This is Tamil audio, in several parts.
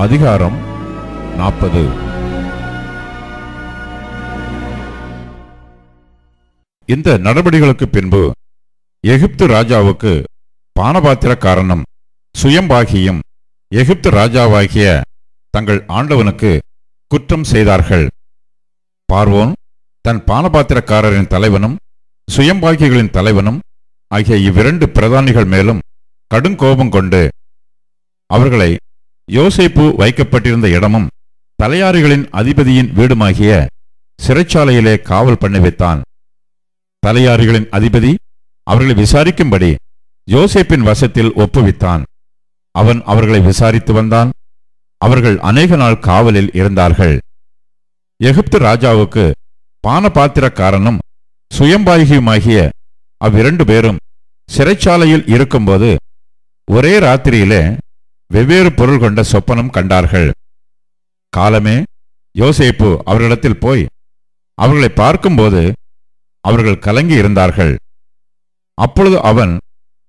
அதிகாரம் 40. இந்த நடவடிக்கைகளுக்கு பின்பு எகிப்து ராஜாவுக்கு பானபாத்திரக்காரனும் சுயம்பாகியும் எகிப்து ராஜாவாகிய தங்கள் ஆண்டவனுக்கு குற்றம் செய்தார்கள். பார்வோன் தன் பானபாத்திரக்காரரின் தலைவனும் சுயம்பாகிகளின் தலைவனும் ஆகிய இவ்விரண்டு பிரதானிகள் மேலும் கடுங்கோபம் கொண்டு அவர்களை யோசேப்பு வைக்கப்பட்டிருந்த இடமும் தலையாரிகளின் அதிபதியின் வீடுமாகிய சிறைச்சாலையிலே காவல் பண்ணி வைத்தான். தலையாரிகளின் அதிபதி அவர்களை விசாரிக்கும்படி யோசேப்பின் வசத்தில் ஒப்புவித்தான். அவன் அவர்களை விசாரித்து வந்தான். அவர்கள் அநேக நாள் காவலில் இருந்தார்கள். எகிப்து ராஜாவுக்கு பானபாத்திரக்காரனும் சுயம்பாகியுமாகிய அவ்விரண்டு பேரும் சிறைச்சாலையில் இருக்கும்போது ஒரே ராத்திரியிலே வெவ்வேறு பொருள் கொண்ட சொப்பனம் கண்டார்கள். காலமே யோசேப்பு அவர்களிடத்தில் போய் அவர்களை பார்க்கும்போது அவர்கள் கலங்கி இருந்தார்கள். அப்பொழுது அவன்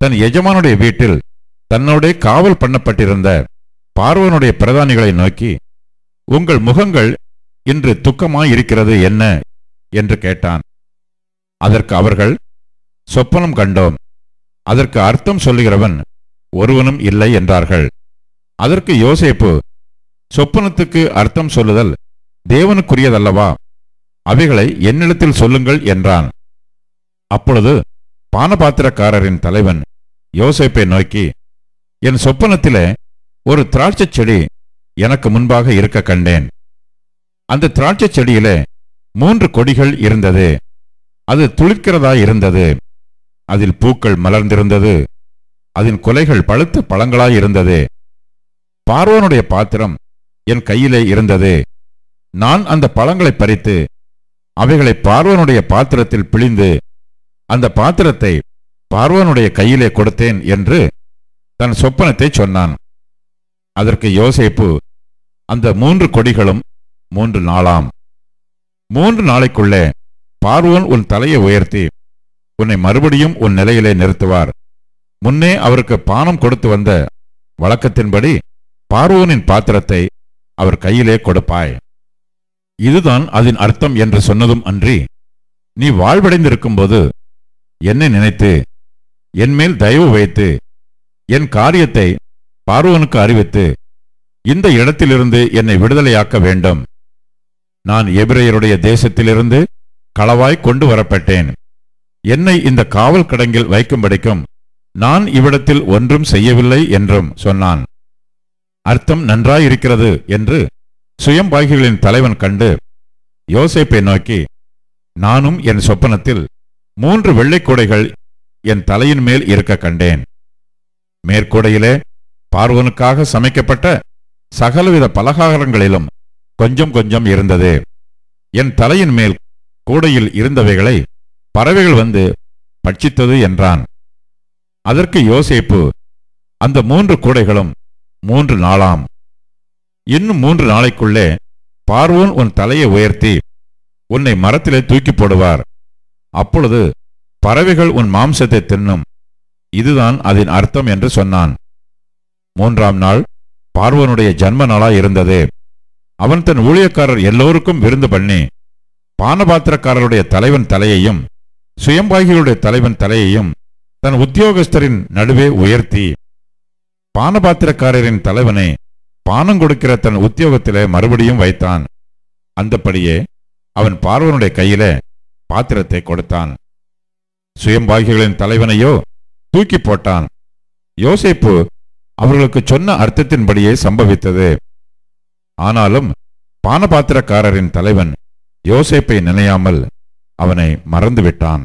தன் எஜமானுடைய வீட்டில் தன்னோட காவல் பண்ணப்பட்டிருந்த பார்வோனுடைய பிரதானிகளை நோக்கி, உங்கள் முகங்கள் இன்று துக்கமாயிருக்கிறது என்ன என்று கேட்டான். அதற்கு அவர்கள், சொப்பனம் கண்டோம், அதற்கு அர்த்தம் சொல்லுகிறவன் ஒருவனும் இல்லை என்றார்கள். அதற்கு யோசேப்பு, சொப்பனத்துக்கு அர்த்தம் சொல்லுதல் தேவனுக்குரியதல்லவா? அவைகளை என்னிடத்தில் சொல்லுங்கள் என்றான். அப்பொழுது பானபாத்திரக்காரரின் தலைவன் யோசேப்பை நோக்கி, என் சொப்பனத்திலே ஒரு திராட்சை செடி எனக்கு முன்பாக இருக்க கண்டேன். அந்த திராட்சை செடியிலே 3 கொடிகள் இருந்தது. அது துளிர்க்கிறதாயிருந்தது. அதில் பூக்கள் மலர்ந்திருந்தது. அதன் கொலைகள் பழுத்த பழங்களாயிருந்தது. பார்வோனுடைய பாத்திரம் என் கையிலே இருந்தது. நான் அந்த பழங்களை பறித்து அவைகளை பார்வோனுடைய பாத்திரத்தில் பிழிந்து அந்த பாத்திரத்தை பார்வோனுடைய கையிலே கொடுத்தேன் என்று தன் சொப்பனத்தை சொன்னான். அதற்கு யோசேப்பு, அந்த 3 கொடிகளும் 3 நாளாம். 3 நாளைக்குள்ளே பார்வோன் உன் தலையை உயர்த்தி உன்னை மறுபடியும் உன் நிலையிலே நிறுத்துவார். முன்னே அவருக்கு பானம் கொடுத்து வந்த வழக்கத்தின்படி பார்வோனின் பாத்திரத்தை அவர் கையிலே கொடுப்பாய். இதுதான் அதன் அர்த்தம் என்று சொன்னதும் அன்றி, நீ வாழ்வடைந்திருக்கும்போது என்னை நினைத்து என்மேல் தயவு வைத்து என் காரியத்தை பார்வோனுக்கு அறிவித்து இந்த இடத்திலிருந்து என்னை விடுதலையாக்க வேண்டும். நான் எபிரெயருடைய தேசத்திலிருந்து களவாய் கொண்டு வரப்பட்டேன். என்னை இந்த காவல் கிடங்கில் வைக்கும்படிக்கும் நான் இவ்விடத்தில் ஒன்றும் செய்யவில்லை என்றும் சொன்னான். அர்த்தம் நன்றாயிருக்கிறது என்று சுயம்பாகிகளின் தலைவன் கண்டு யோசேப்பை நோக்கி, நானும் என் சொப்பனத்தில் 3 வெள்ளைக்கூடைகள் என் தலையின் மேல் இருக்க கண்டேன். மேற்கூடையிலே பார்வோனுக்காக சமைக்கப்பட்ட சகலவித பலகாரங்களிலும் கொஞ்சம் கொஞ்சம் இருந்தது. என் தலையின் மேல் கூடையில் இருந்தவைகளை பறவைகள் வந்து பட்சித்தது என்றான். அதற்கு யோசேப்பு, அந்த 3 கூடைகளும் 3 நாளாம். இன்னும் 3 நாளைக்குள்ளே பார்வோன் உன் தலையை உயர்த்தி உன்னை மரத்திலே தூக்கி போடுவார். அப்பொழுது பறவைகள் உன் மாம்சத்தை தின்னும். இதுதான் அதன் அர்த்தம் என்று சொன்னான். 3ஆம் நாள் பார்வோனுடைய ஜன்ம நாளாய் இருந்தது. அவன் தன் ஊழியக்காரர் எல்லோருக்கும் விருந்து பண்ணி பானபாத்திரக்காரருடைய தலைவன் தலையையும் சுயம்பாகிகளுடைய தலைவன் தலையையும் தன் உத்தியோகஸ்தரின் நடுவே உயர்த்தி பானபாத்திரக்காரரின் தலைவனை பானம் கொடுக்கிற தன் உத்தியோகத்திலே மறுபடியும் வைத்தான். அந்தப்படியே அவன் பார்வோனுடைய கையிலே பாத்திரத்தை கொடுத்தான். சுயம்பாகிகளின் தலைவனையோ தூக்கி போட்டான். யோசேப்பு அவர்களுக்கு சொன்ன அர்த்தத்தின்படியே சம்பவித்தது. ஆனாலும் பானபாத்திரக்காரரின் தலைவன் யோசேப்பை நினையாமல் அவனை மறந்துவிட்டான்.